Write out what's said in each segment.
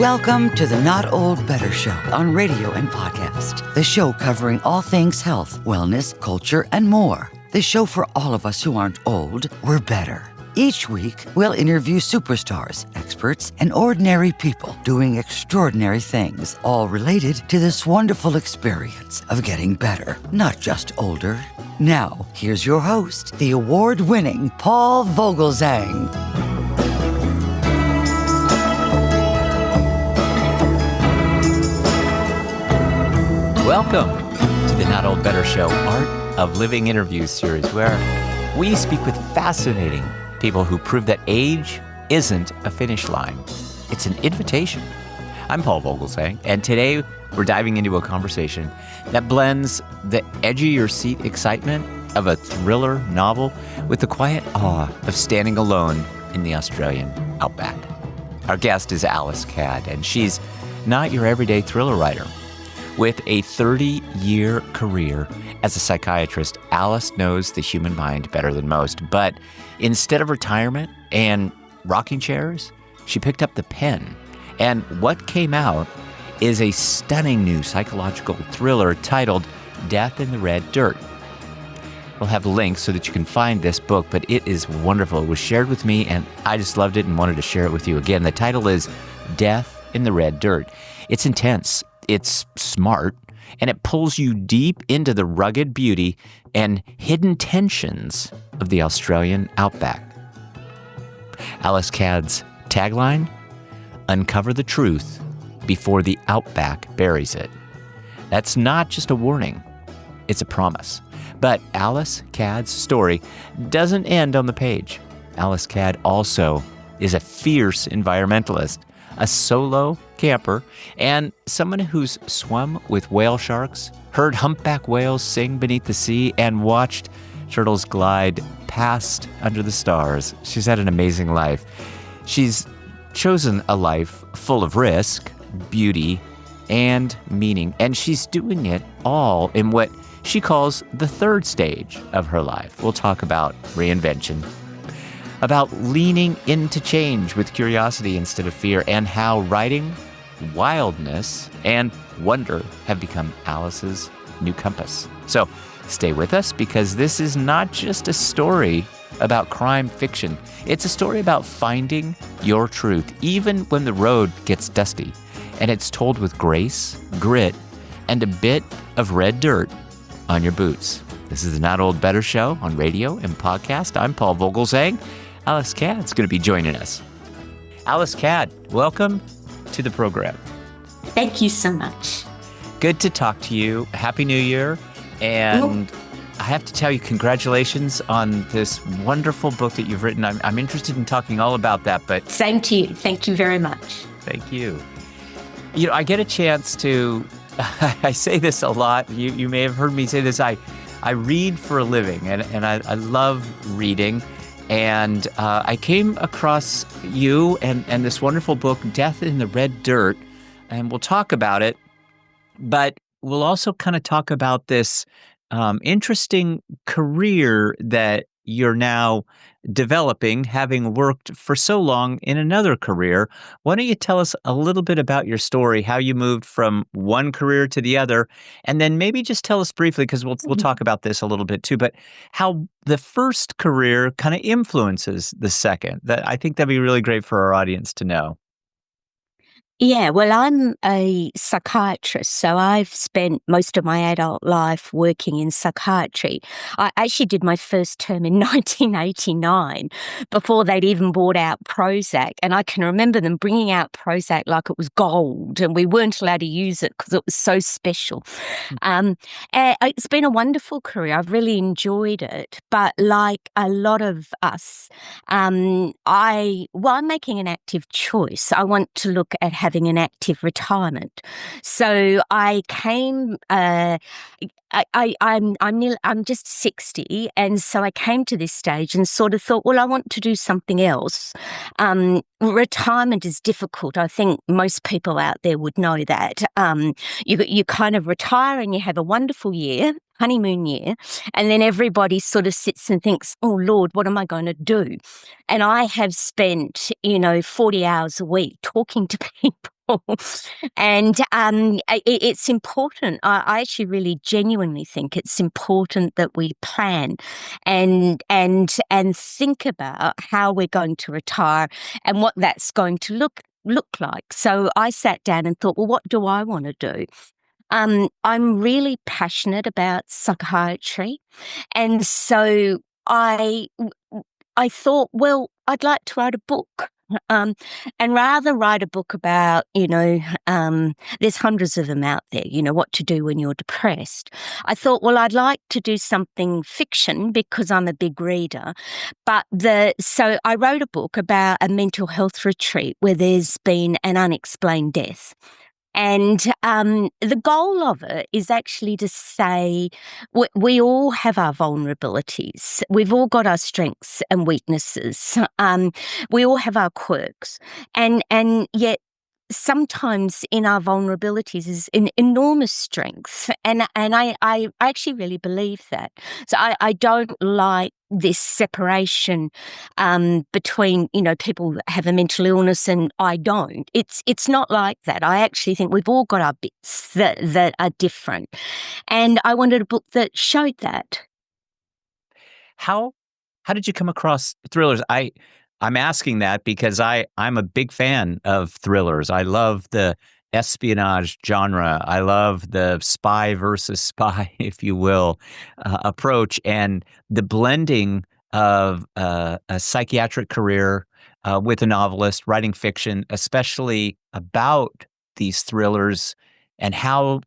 Welcome to the Not Old Better Show on radio and podcast. The show covering all things health, wellness, culture, and more. The show for all of us who aren't old, we're better. Each week, we'll interview superstars, experts, and ordinary people doing extraordinary things, all related to this wonderful experience of getting better, not just older. Now, here's your host, the award-winning Paul Vogelzang. Welcome to the Not Old Better Show, Art of Living interview series, where we speak with fascinating people who prove that age isn't a finish line. It's an invitation. I'm Paul Vogelzang, and today we're diving into a conversation that blends the edge-of-your-seat excitement of a thriller novel with the quiet awe of standing alone in the Australian Outback. Our guest is Alice Cadd, and she's not your everyday thriller writer. With a 30-year career as a psychiatrist, Alice knows the human mind better than most. But instead of retirement and rocking chairs, she picked up the pen. And what came out is a stunning new psychological thriller titled Death in the Red Dirt. We'll have links so that you can find this book, but it is wonderful. It was shared with me, and I just loved it and wanted to share it with you again. The title is Death in the Red Dirt. It's intense. It's smart, and it pulls you deep into the rugged beauty and hidden tensions of the Australian outback. Alice Cadd's tagline, "Uncover the truth before the outback buries it." That's not just a warning, it's a promise. But Alice Cadd's story doesn't end on the page. Alice Cadd also is a fierce environmentalist, a solo camper, and someone who's swum with whale sharks, heard humpback whales sing beneath the sea, and watched turtles glide past under the stars. She's had an amazing life. She's chosen a life full of risk, beauty, and meaning, and she's doing it all in what she calls the third stage of her life. We'll talk about reinvention, about leaning into change with curiosity instead of fear, and how writing, wildness, and wonder have become Alice's new compass. So stay with us, because this is not just a story about crime fiction. It's a story about finding your truth, even when the road gets dusty. And it's told with grace, grit, and a bit of red dirt on your boots. This is the Not Old Better Show on radio and podcast. I'm Paul Vogelzang. Alice Cadd's going to be joining us. Alice Cadd, welcome to the program. Thank you so much. Good to talk to you. Happy New Year. And I have to tell you, congratulations on this wonderful book that you've written. I'm interested in talking all about that. But same to you. Thank you very much. Thank you. You know, I get a chance to, I say this a lot. You may have heard me say this. I read for a living, and I love reading. And I came across you and this wonderful book, Death in the Red Dirt, and we'll talk about it. But we'll also kind of talk about this interesting career that you're now developing, having worked for so long in another career. Why don't you tell us a little bit about your story, how you moved from one career to the other, and then maybe just tell us briefly, because we'll talk about this a little bit too, but how the first career kind of influences the second. That I think that'd be really great for our audience to know. Yeah, well, I'm a psychiatrist, so I've spent most of my adult life working in psychiatry. I actually did my first term in 1989, before they'd even brought out Prozac, and I can remember them bringing out Prozac like it was gold, and we weren't allowed to use it because it was so special. It's been a wonderful career. I've really enjoyed it, but like a lot of us, I'm making an active choice. I want to look at having an active retirement. So I came. I'm just 60, and so I came to this stage and sort of thought, well, I want to do something else. Retirement is difficult. I think most people out there would know that. You kind of retire and you have a wonderful year, honeymoon year, and then everybody sort of sits and thinks, oh, Lord, what am I going to do? And I have spent, 40 hours a week talking to people And it's important. I actually really genuinely think it's important that we plan and think about how we're going to retire and what that's going to look like. So I sat down and thought, well, what do I want to do? I'm really passionate about psychiatry, and so I thought, well, I'd like to write a book. Um, and rather write a book about, there's hundreds of them out there, what to do when you're depressed. I thought, well, I'd like to do something fiction because I'm a big reader. So I wrote a book about a mental health retreat where there's been an unexplained death. And the goal of it is actually to say we all have our vulnerabilities. We've all got our strengths and weaknesses. We all have our quirks. And yet sometimes in our vulnerabilities is an enormous strength. And I actually really believe that. So I don't like this separation between, people that have a mental illness and I don't. It's not like that. I actually think we've all got our bits that are different. And I wanted a book that showed that. How did you come across thrillers? I'm asking that because I'm a big fan of thrillers. I love the espionage genre. I love the spy versus spy, if you will, approach, and the blending of a psychiatric career with a novelist writing fiction, especially about these thrillers and how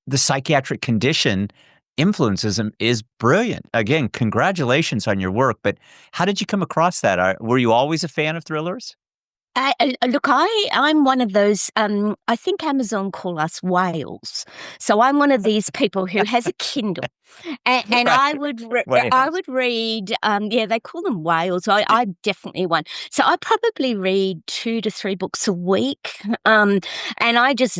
the psychiatric condition influences him is brilliant. Again, congratulations on your work, but how did you come across that? Were you always a fan of thrillers? Look, I'm one of those. I think Amazon call us whales. So I'm one of these people who has a Kindle, and Right. I would I Whales. would read. Yeah, they call them whales. I'm definitely one. So I probably read 2 to 3 books a week, and I just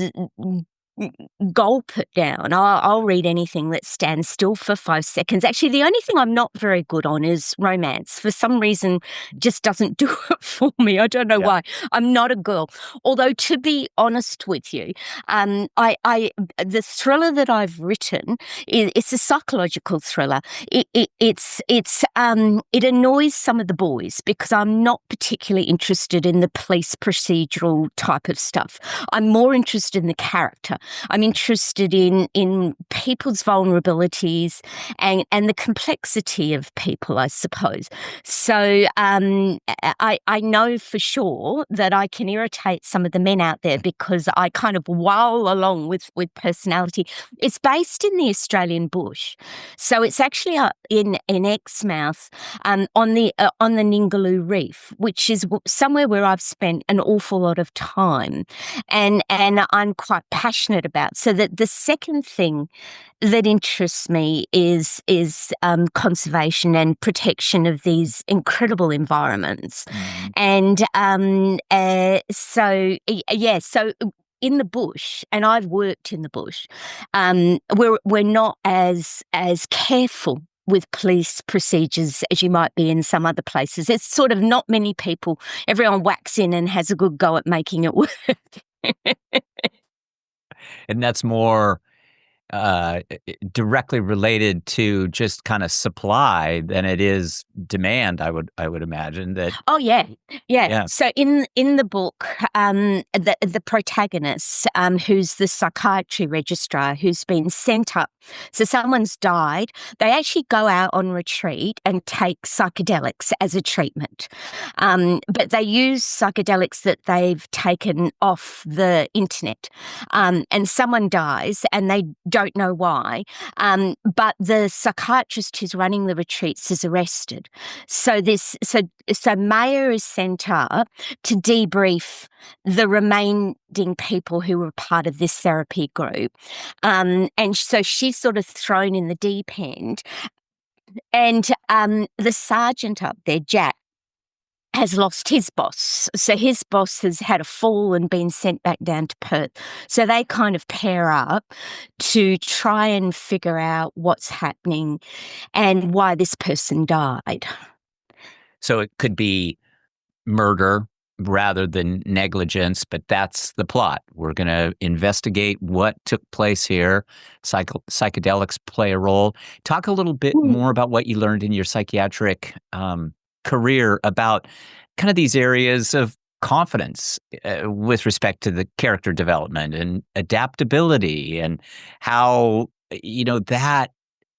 gulp it down. I'll read anything that stands still for 5 seconds. Actually, the only thing I'm not very good on is romance. For some reason, just doesn't do it for me. I don't know Yeah. why. I'm not a girl. Although, to be honest with you, the thriller that I've written it's a psychological thriller. It annoys some of the boys because I'm not particularly interested in the police procedural type of stuff. I'm more interested in the character. I'm interested in people's vulnerabilities and the complexity of people, I suppose. So I know for sure that I can irritate some of the men out there because I kind of while along with personality. It's based in the Australian bush, so it's actually in Exmouth, on the Ningaloo Reef, which is somewhere where I've spent an awful lot of time, and I'm quite passionate about. So that the second thing that interests me is conservation and protection of these incredible environments, Mhm. and so in the bush, and I've worked in the bush, we're not as careful with police procedures as you might be in some other places. It's sort of not many people. Everyone whacks in and has a good go at making it work. And that's more directly related to just kind of supply than it is demand. I would imagine that. Oh yeah, yeah. Yeah. So in the book, the protagonist, who's the psychiatry registrar, who's been sent up. So someone's died. They actually go out on retreat and take psychedelics as a treatment, but they use psychedelics that they've taken off the internet. And someone dies, and they don't know why. But the psychiatrist who's running the retreats is arrested. So Maya is sent up to debrief the remaining people who were part of this therapy group, and so she's sort of thrown in the deep end. And the sergeant up there, Jack, has lost his boss. So his boss has had a fall and been sent back down to Perth. So they kind of pair up to try and figure out what's happening and why this person died. So it could be murder, rather than negligence, but that's the plot. We're going to investigate what took place here. Psychedelics play a role. Talk a little bit more about what you learned in your psychiatric career about kind of these areas of confidence with respect to the character development and adaptability, and how, that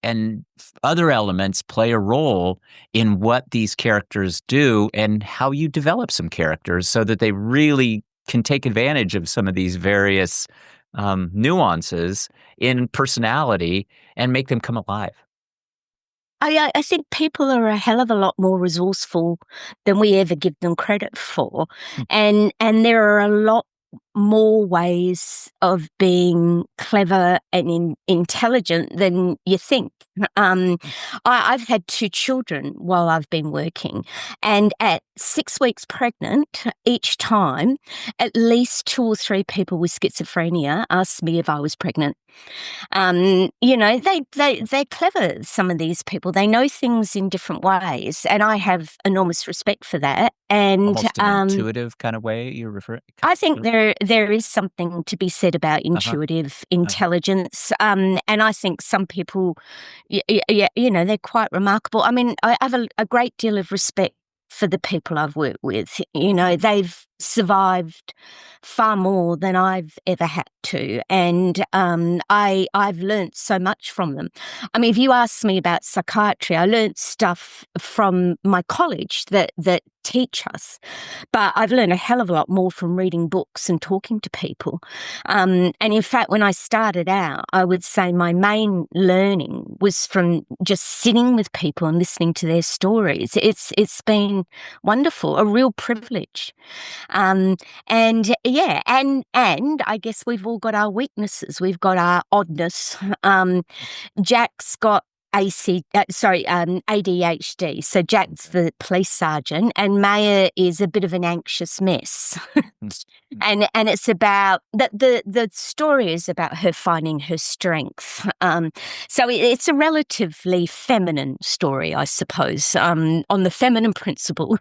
and other elements play a role in what these characters do and how you develop some characters so that they really can take advantage of some of these various nuances in personality and make them come alive. I think people are a hell of a lot more resourceful than we ever give them credit for, and there are a lot more ways of being clever and intelligent than you think. I've had 2 children while I've been working, and at 6 weeks pregnant, each time, at least 2 or 3 people with schizophrenia asked me if I was pregnant. They're clever, some of these people. They know things in different ways, and I have enormous respect for that. And Almost an intuitive kind of way you're referring. I think there is something to be said about intuitive intelligence, and I think some people, they're quite remarkable. I mean, I have a great deal of respect for the people I've worked with. They've survived far more than I've ever had to, and I've learnt so much from them. I mean, if you ask me about psychiatry, I learnt stuff from my college that teach us, but I've learned a hell of a lot more from reading books and talking to people. And in fact, when I started out, I would say my main learning was from just sitting with people and listening to their stories. It's been wonderful, a real privilege. And I guess we've all got our weaknesses. We've got our oddness. Jack's got ADHD. So Jack's the police sergeant, and Maya is a bit of an anxious mess. And it's about the story is about her finding her strength. So it's a relatively feminine story, I suppose, on the feminine principle.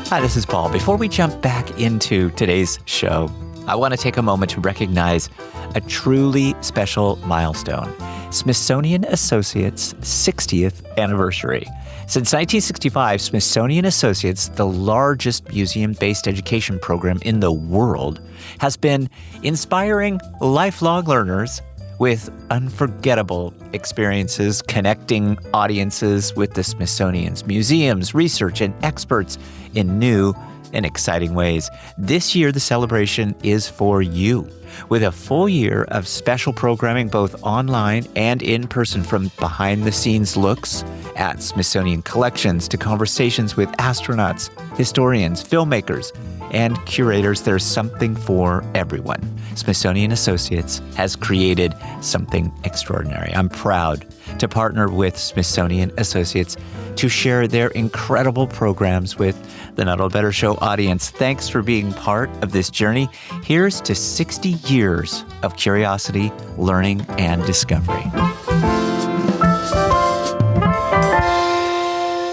Hi, this is Paul. Before we jump back into today's show, I want to take a moment to recognize a truly special milestone, Smithsonian Associates' 60th anniversary. Since 1965, Smithsonian Associates, the largest museum-based education program in the world, has been inspiring lifelong learners with unforgettable experiences, connecting audiences with the Smithsonian's museums, research, and experts in new and exciting ways. This year, the celebration is for you, with a full year of special programming both online and in person, from behind-the-scenes looks at Smithsonian collections to conversations with astronauts, historians, filmmakers, and curators. There's something for everyone. Smithsonian Associates has created something extraordinary. I'm proud to partner with Smithsonian Associates to share their incredible programs with the Not All Better Show audience. Thanks for being part of this journey. Here's to 60 years of curiosity, learning, and discovery.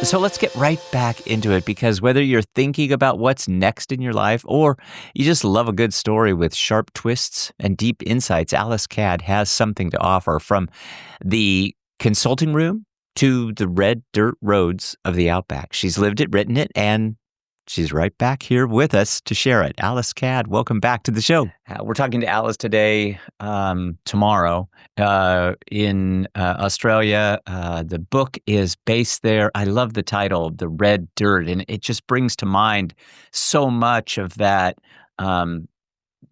So let's get right back into it, because whether you're thinking about what's next in your life or you just love a good story with sharp twists and deep insights, Alice Cadd has something to offer. From the consulting room to the red dirt roads of the Outback. She's lived it, written it, and she's right back here with us to share it. Alice Cadd, welcome back to the show. We're talking to Alice today, tomorrow, in Australia. The book is based there. I love the title, The Red Dirt, and it just brings to mind so much of that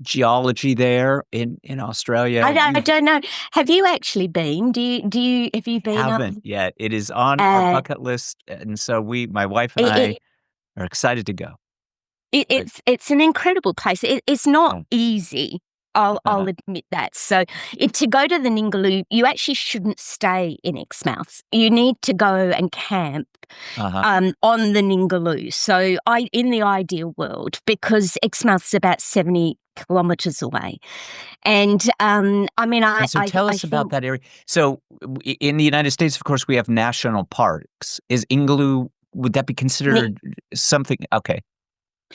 geology there in Australia. I don't know. Have you actually been? Have you been? Haven't yet. It is on our bucket list, and so my wife and I are excited to go. It's an incredible place. It's not easy. I'll admit that. So to go to the Ningaloo, you actually shouldn't stay in Exmouth. You need to go and camp on the Ningaloo. So in the ideal world, because Exmouth's about 70 kilometres away. And so tell us about that area. So in the United States, of course, we have national parks. Is Ingaloo, would that be considered something? Okay.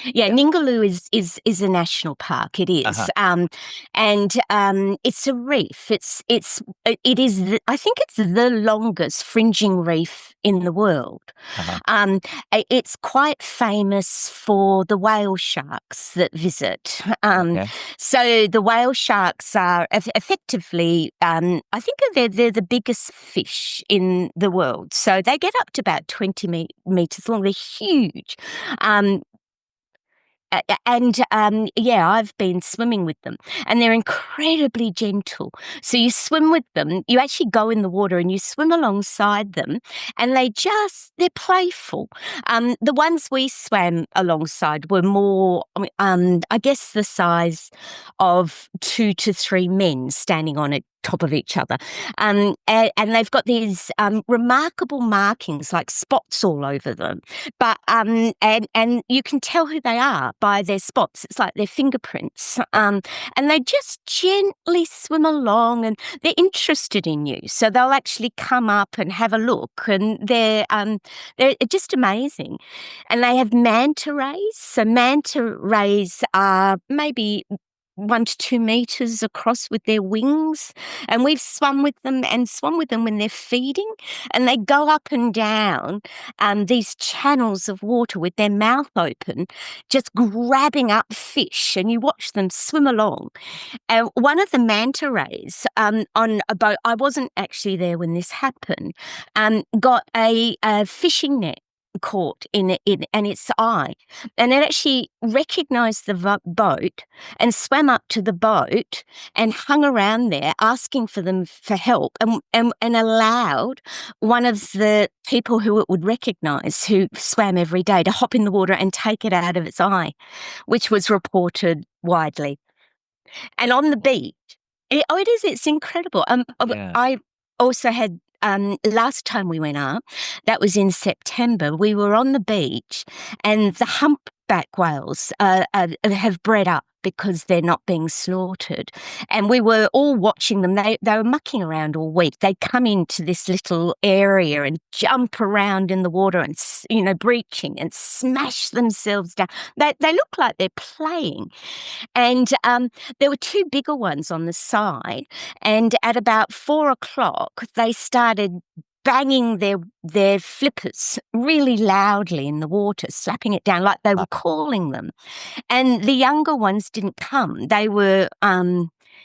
Yeah, Ningaloo is a national park. It is, and it's a reef. It is. I think it's the longest fringing reef in the world. It's quite famous for the whale sharks that visit. So the whale sharks are effectively, I think they're the biggest fish in the world. So they get up to about 20 meters long. They're huge. I've been swimming with them, and they're incredibly gentle. So you swim with them, you actually go in the water and you swim alongside them, and they're playful. The ones we swam alongside were more, I guess, the size of 2 to 3 men standing on it top of each other. And they've got these remarkable markings, like spots all over them. But and you can tell who they are by their spots. It's like their fingerprints. And they just gently swim along, and they're interested in you. So they'll actually come up and have a look, and they're just amazing. And they have manta rays. So manta rays are maybe 1 to 2 meters across with their wings, and we've swum with them when they're feeding, and they go up and down these channels of water with their mouth open, just grabbing up fish, and you watch them swim along. One of the manta rays on a boat, I wasn't actually there when this happened, got a fishing net caught in its eye, and it actually recognised the boat and swam up to the boat and hung around there asking for them for help, and allowed one of the people who it would recognise, who swam every day, to hop in the water and take it out of its eye, which was reported widely. And on the beach, it's incredible. I also had, last time we went up, that was in September, we were on the beach, and the humpback whales have bred up because they're not being slaughtered. And we were all watching them. They were mucking around all week. They'd come into this little area and jump around in the water and, breaching and smash themselves down. They look like they're playing. And there were 2 bigger ones on the side. And at about 4:00, they started banging their flippers really loudly in the water, slapping it down like they were calling them. And the younger ones didn't come. They were,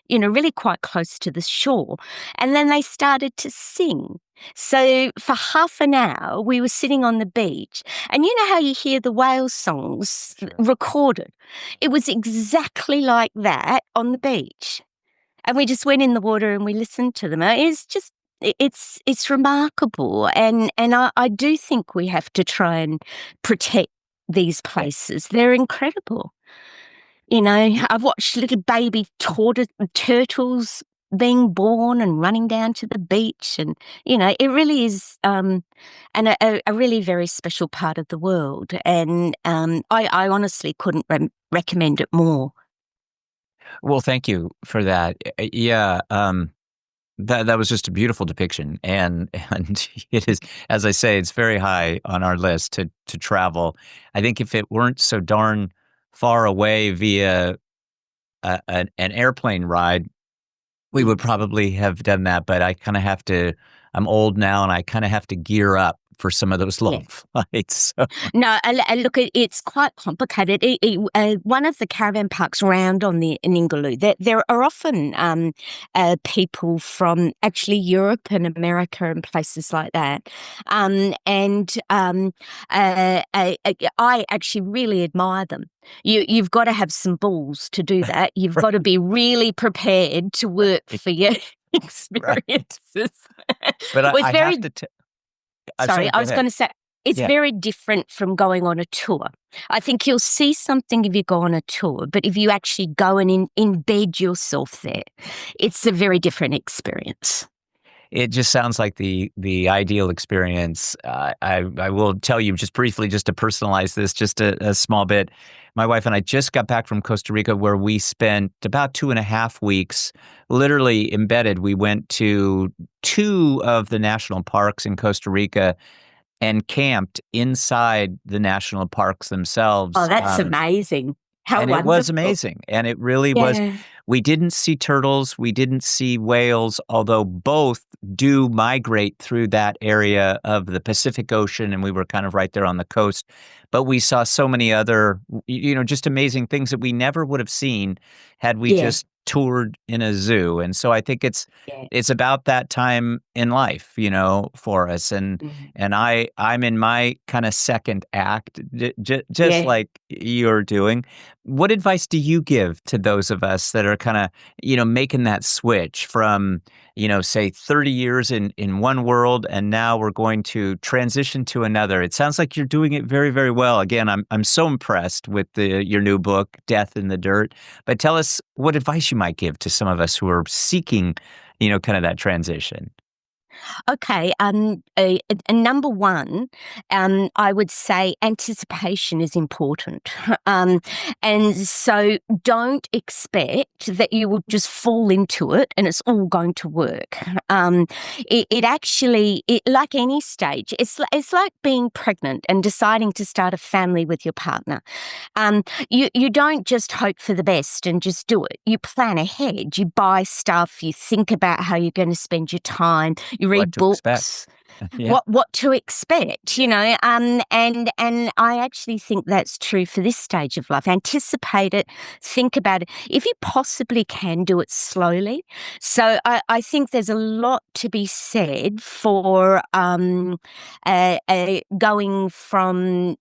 really quite close to the shore. And then they started to sing. So for half an hour, we were sitting on the beach, and you know how you hear the whale songs recorded? It was exactly like that on the beach. And we just went in the water and we listened to them. It's remarkable, and I do think we have to try and protect these places. They're incredible. I've watched little baby turtles being born and running down to the beach, and it really is a really very special part of the world, and I honestly couldn't recommend it more. Well, thank you for that. Yeah, that was just a beautiful depiction, and it is, as I say, it's very high on our list to travel. I think if it weren't so darn far away via an airplane ride, we would probably have done that. But I kind of have to. I'm old now, and I kind of have to gear up for some of those long flights. So. No, look, it's quite complicated. One of the caravan parks around on the Ningaloo, there are often people from actually Europe and America and places like that. I actually really admire them. You've got to have some balls to do that. You've got to be really prepared to work for your experiences. But I have to. Sorry, I was going to say, It's Yeah. very different from going on a tour. I think you'll see something if you go on a tour, but if you actually go and embed yourself there, it's a very different experience. It just sounds like the ideal experience. I will tell you just briefly, just to personalize this just a small bit. My wife and I just got back from Costa Rica, where we spent about 2.5 weeks literally embedded. We went to 2 of the national parks in Costa Rica and camped inside the national parks Oh, themselves. that's amazing. How And it was wonderful. amazing, and it really was. Yeah. We didn't see turtles, we didn't see whales, although both do migrate through that area of the Pacific Ocean, and we were kind of right there on the coast. But we saw so many other, just amazing things that we never would have seen had we Yeah. just toured in a zoo. And so I think it's Yeah. it's about that time in life, for us. And Mhm. and I'm in my kind of second act, just Yeah. like you're doing. What advice do you give to those of us that are kind of, making that switch from, say 30 years in one world and now we're going to transition to another? It sounds like you're doing it very, very well. Again, I'm so impressed with your new book, Death in the Dirt. But tell us what advice you might give to some of us who are seeking, kind of that transition. Okay, number one, I would say anticipation is important. And so don't expect that you will just fall into it and it's all going to work. It actually, like any stage, it's like being pregnant and deciding to start a family with your partner. You don't just hope for the best and just do it. You plan ahead. You buy stuff. You think about how you're going to spend your time. You What read to expect. books. Yeah. What to expect, and I actually think that's true for this stage of life. Anticipate it, think about it. If you possibly can, do it slowly. So I think there's a lot to be said for going from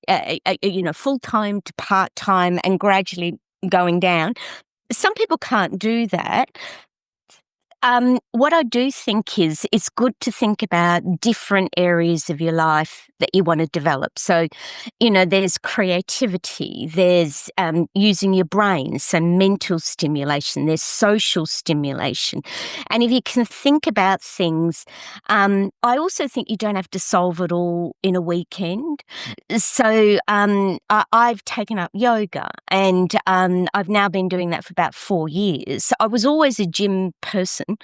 full time to part time and gradually going down. Some people can't do that. What I do think is it's good to think about different areas of your life that you want to develop. So, there's creativity, there's using your brain, so mental stimulation, there's social stimulation. And if you can think about things, I also think you don't have to solve it all in a weekend. So I've taken up yoga and I've now been doing that for about 4 years. So I was always a gym person,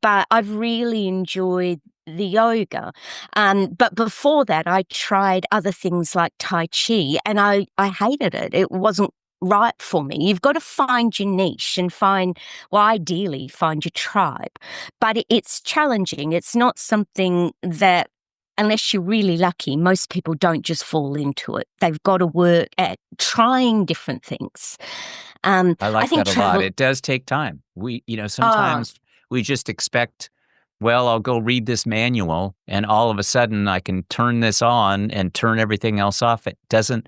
but I've really enjoyed the yoga. But before that, I tried other things like Tai Chi and I hated it. It wasn't right for me. You've got to find your niche and ideally find your tribe. But it's challenging. It's not something that, unless you're really lucky, most people don't just fall into it. They've got to work at trying different things. I I like think that a lot. travel. It does take time. Oh, Sometimes we just expect, well, I'll go read this manual and all of a sudden I can turn this on and turn everything else off. It doesn't.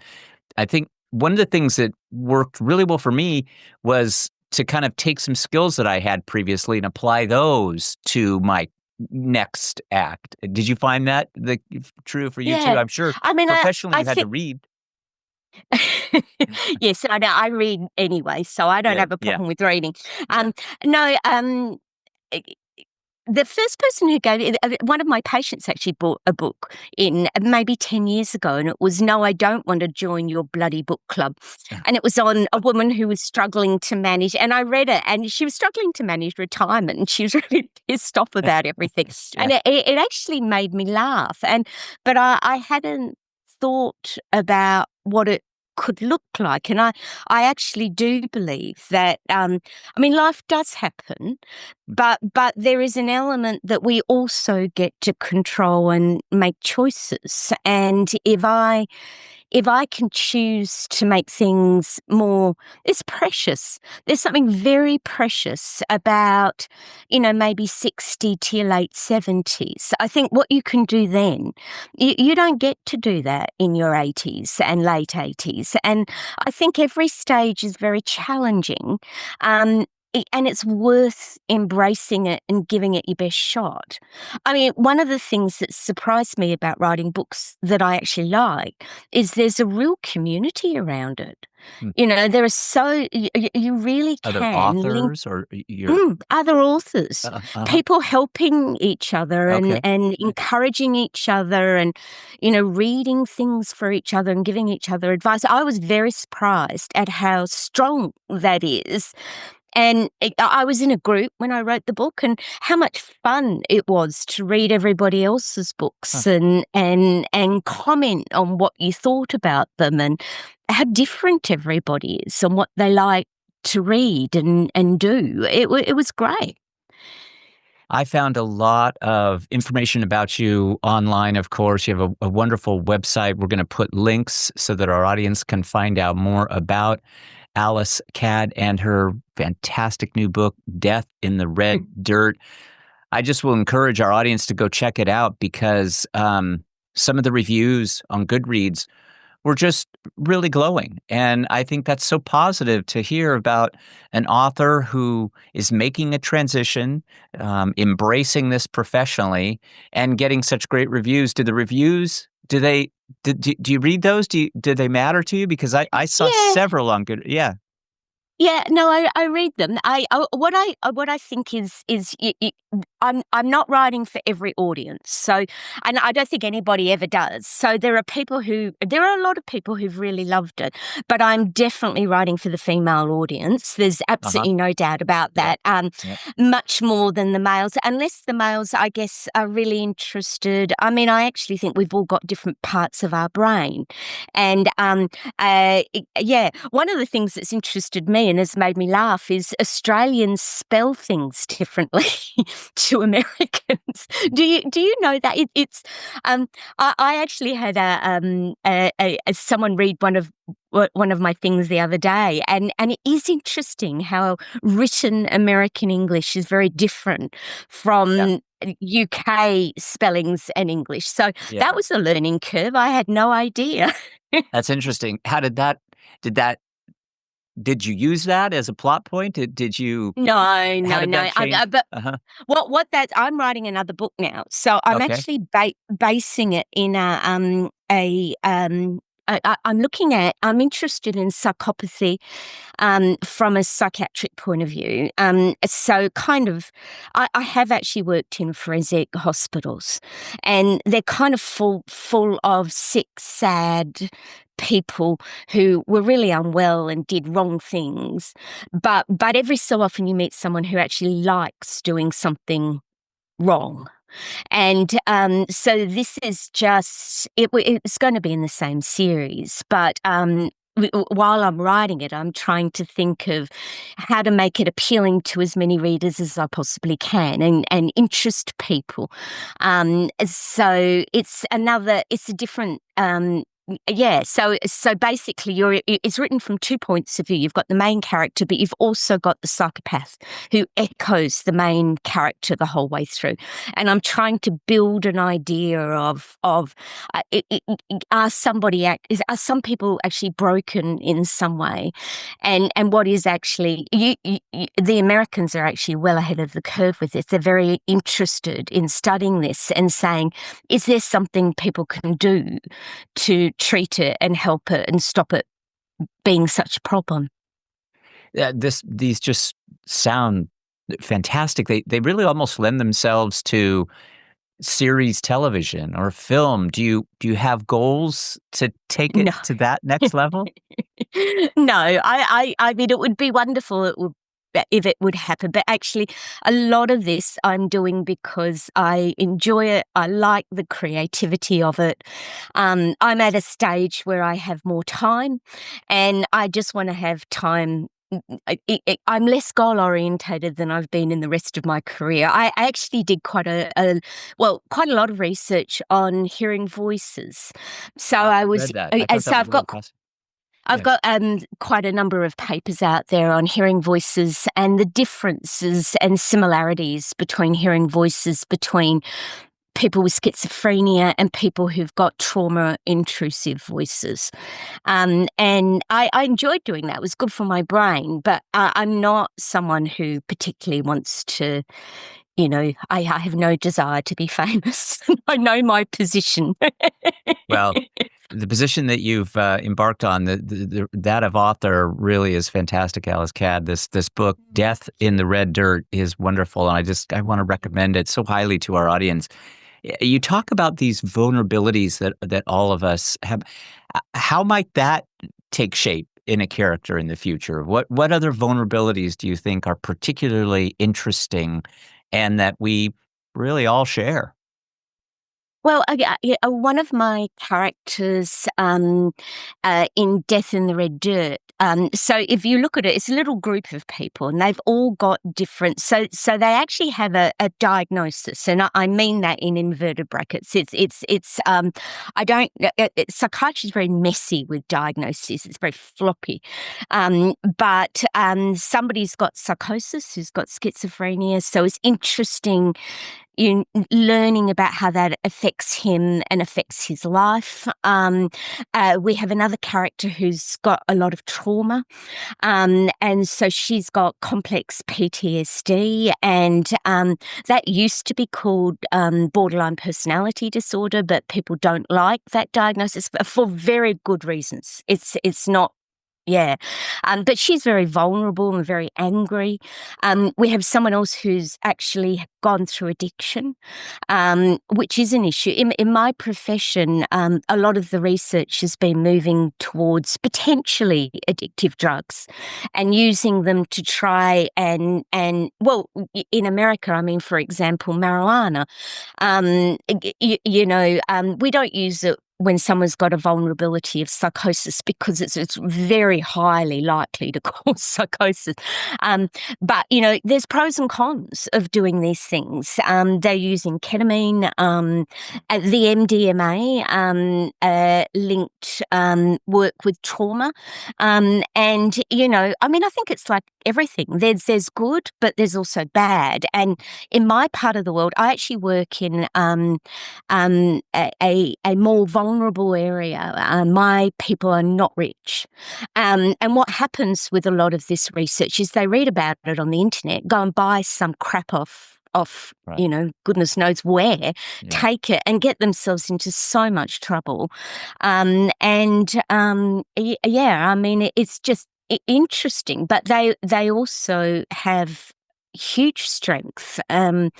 I think one of the things that worked really well for me was to kind of take some skills that I had previously and apply those to my next act. Did you find that true for you too? yeah. I'm sure I mean, professionally I you had to think. read. Yes, I know. I read anyway, so I don't Yeah, have a yeah, problem with reading. yeah. No. eh, The first person who gave it, one of my patients actually bought a book in maybe 10 years ago, and it was No, I Don't Want to Join Your Bloody Book Club. And it was on a woman who was struggling to manage, and I read it, and she was struggling to manage retirement, and she was really pissed off about everything. Yeah. And it actually made me laugh. But I hadn't thought about what it could look like. And I actually do believe that, life does happen, but there is an element that we also get to control and make choices. And if I can choose to make things more, it's precious. There's something very precious about, maybe 60 to your late 70s. I think what you can do then, you don't get to do that in your 80s and late 80s. And I think every stage is very challenging. and it's worth embracing it and giving it your best shot. I mean, one of the things that surprised me about writing books that I actually like is there's a real community around it. Hmm. There are you really Other can link authors or your other authors, uh-huh. people helping each other Okay. and encouraging each other and, reading things for each other and giving each other advice. I was very surprised at how strong that is. And I was in a group when I wrote the book, and how much fun it was to read everybody else's books Huh. and comment on what you thought about them and how different everybody is and what they like to read and do. It was great. I found a lot of information about you online, of course. You have a wonderful website. We're going to put links so that our audience can find out more about Alice Cadd and her fantastic new book, Death in the Red Dirt. I just will encourage our audience to go check it out because some of the reviews on Goodreads were just really glowing. And I think that's so positive to hear about an author who is making a transition, embracing this professionally, and getting such great reviews. Do the reviews, do you read those? Do they matter to you? Because I saw Yeah. several on Good. Yeah. Yeah, no, I read them. What I think is I'm not writing for every audience. So, and I don't think anybody ever does. So there are a lot of people who've really loved it, but I'm definitely writing for the female audience. There's Uh-huh. absolutely no doubt about that. Yep. Much more than the males, unless the males, I guess, are really interested. I mean, I actually think we've all got different parts of our brain, and yeah, one of the things that's interested me and has made me laugh is Australians spell things differently to Americans. Do you know that it's I actually had someone read one of my things the other day, and it is interesting how written American English is very different from UK spellings and English. So Yeah. that was a learning curve. I had no idea. That's interesting. How did that did you use that as a plot point? Did you No, how no, did no. that change? But Uh-huh. what that I'm writing another book now, so I'm Okay. actually basing it in I'm interested in psychopathy from a psychiatric point of view. So kind of, I have actually worked in forensic hospitals, and they're kind of full of sick, sad people who were really unwell and did wrong things. But every so often you meet someone who actually likes doing something wrong. And so this is just it's going to be in the same series, but while I'm writing it, I'm trying to think of how to make it appealing to as many readers as I possibly can and interest people. So it's a different. Yeah, so basically, it's written from 2 points of view. You've got the main character, but you've also got the psychopath who echoes the main character the whole way through. And I'm trying to build an idea of are some people actually broken in some way, and what is actually the Americans are actually well ahead of the curve with this. They're very interested in studying this and saying, is there something people can do to treat it and help it and stop it being such a problem? Yeah, these just sound fantastic. They really almost lend themselves to series television or film. Do you have goals to take it No. to that next level? No, I mean, it would be wonderful if it would happen, but actually a lot of this I'm doing because I enjoy it. I like the creativity of it. I'm at a stage where I have more time, and I just want to have time. I'm less goal orientated than I've been in the rest of my career. I actually did quite a lot of research on hearing voices. So I I was read that. I thought so that was I've really got fascinating. I've got quite a number of papers out there on hearing voices and the differences and similarities between hearing voices between people with schizophrenia and people who've got trauma intrusive voices. And I enjoyed doing that. It was good for my brain, but I'm not someone who particularly wants to, I have no desire to be famous. I know my position. Well, the position that you've embarked on, that of author, really is fantastic, Alice Cadd. This book, Death in the Red Dirt, is wonderful, and I want to recommend it so highly to our audience. You talk about these vulnerabilities that all of us have. How might that take shape in a character in the future? What other vulnerabilities do you think are particularly interesting and that we really all share? Well, one of my characters in Death in the Red Dirt. So if you look at it, it's a little group of people, and they've all got different. So they actually have a diagnosis, and I mean that in inverted brackets. It's. I don't. Psychiatry is very messy with diagnoses. It's very floppy. But somebody's got psychosis, who's got schizophrenia. So it's interesting you learning about how that affects him and affects his life. We have another character who's got a lot of trauma. And so she's got complex PTSD, and that used to be called borderline personality disorder, but people don't like that diagnosis for very good reasons. It's not. Yeah. But she's very vulnerable and very angry. We have someone else who's actually gone through addiction, which is an issue. In my profession, a lot of the research has been moving towards potentially addictive drugs and using them to try and well, in America, I mean, for example, marijuana, we don't use it when someone's got a vulnerability of psychosis because it's very highly likely to cause psychosis. But, there's pros and cons of doing these things. They're using ketamine, the MDMA linked work with trauma. I think it's like everything. There's good, but there's also bad. And in my part of the world, I actually work in a more vulnerable area. My people are not rich. And what happens with a lot of this research is they read about it on the internet, go and buy some crap off Right. goodness knows where, Yeah. take it and get themselves into so much trouble. It's just interesting, but they also have huge strength. And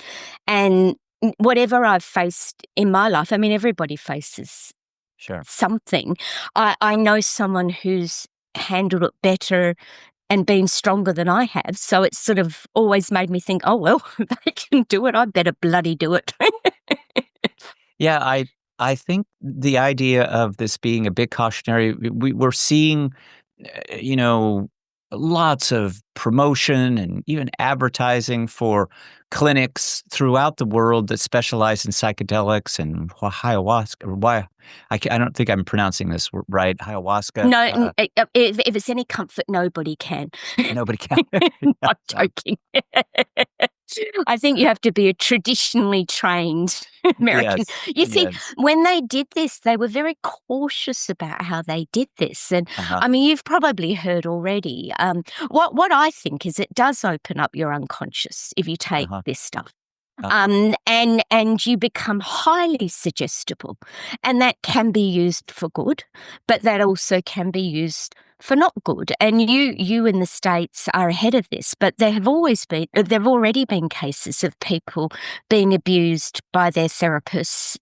whatever I've faced in my life, I mean, everybody faces Sure. something. I know someone who's handled it better and been stronger than I have. So it's sort of always made me think, oh, well, they can do it. I better bloody do it. Yeah, I think the idea of this being a big cautionary, we're seeing, lots of promotion and even advertising for clinics throughout the world that specialize in psychedelics and ayahuasca. I don't think I'm pronouncing this right. Ayahuasca. No, if it's any comfort, nobody can. Nobody can. I'm joking. I think you have to be a traditionally trained American. Yes. You see, Yes. when they did this, they were very cautious about how they did this. And Uh-huh. I mean, you've probably heard already. What I think is it does open up your unconscious if you take Uh-huh. this stuff. Uh-huh. And you become highly suggestible, and that can be used for good, but that also can be used for not good. And you in the States are ahead of this, but there've already been cases of people being abused by their therapists,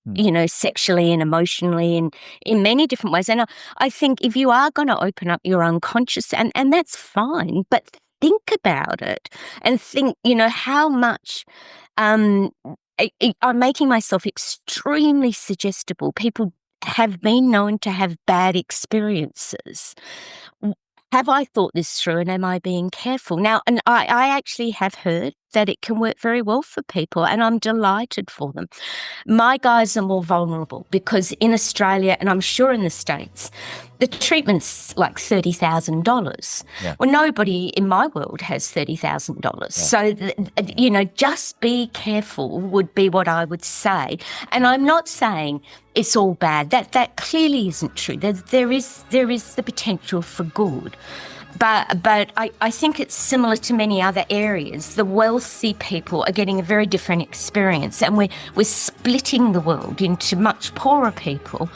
sexually and emotionally and in many different ways. And I think if you are going to open up your unconscious, and that's fine, but think about it and think, how much I'm making myself extremely suggestible. People have been known to have bad experiences. Have I thought this through, and am I being careful? Now, and I actually have heard that it can work very well for people, and I'm delighted for them. My guys are more vulnerable because in Australia, and I'm sure in the States, the treatment's like $30,000. Yeah. Well, nobody in my world has $30,000. So, just be careful would be what I would say. And I'm not saying it's all bad. That clearly isn't true. There is the potential for good. But I think it's similar to many other areas. The wealthy people are getting a very different experience, and we're splitting the world into much poorer people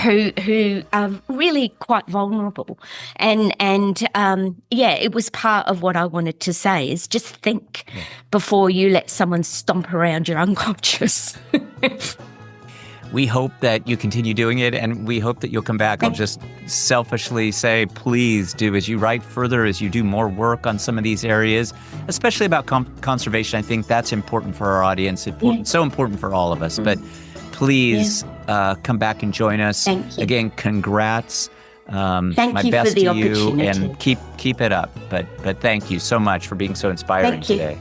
who are really quite vulnerable. And it was part of what I wanted to say is just think before you let someone stomp around your unconscious. We hope that you continue doing it, and we hope that you'll come back. I'll just selfishly say, please do, as you write further, as you do more work on some of these areas, especially about conservation. I think that's important for our audience, so important for all of us. But please come back and join us. Thank you. Again, congrats. Thank my you best for the to you, opportunity. and keep it up. But thank you so much for being so inspiring Thank you. today.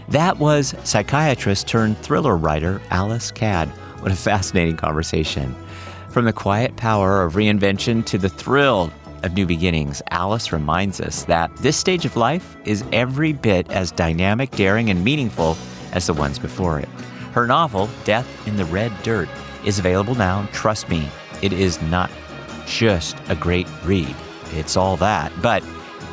That was psychiatrist turned thriller writer Alice Cadd. What a fascinating conversation. From the quiet power of reinvention to the thrill of new beginnings, Alice reminds us that this stage of life is every bit as dynamic, daring, and meaningful as the ones before it. Her novel, Death in the Red Dirt, is available now. Trust me, it is not just a great read. It's all that, but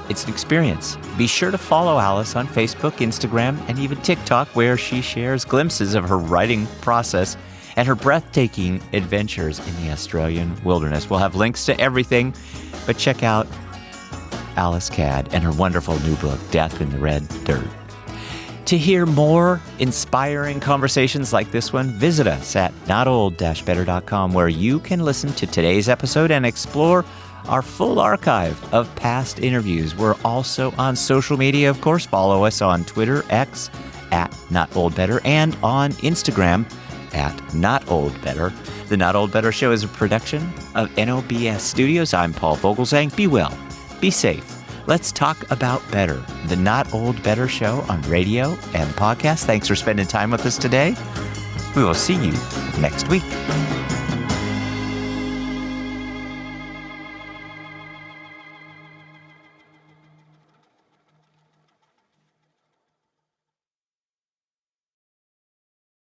it's an experience. Be sure to follow Alice on Facebook, Instagram, and even TikTok, where she shares glimpses of her writing process and her breathtaking adventures in the Australian wilderness. We'll have links to everything, but check out Alice Cadd and her wonderful new book, Death in the Red Dirt. To hear more inspiring conversations like this one, visit us at notold-better.com, where you can listen to today's episode and explore our full archive of past interviews. We're also on social media, of course. Follow us on Twitter, X, at NotOldBetter, and on Instagram, at NotOldBetter. The Not Old Better Show is a production of NOBS Studios. I'm Paul Vogelzang. Be well. Be safe. Let's talk about better. The Not Old Better Show on radio and podcast. Thanks for spending time with us today. We will see you next week.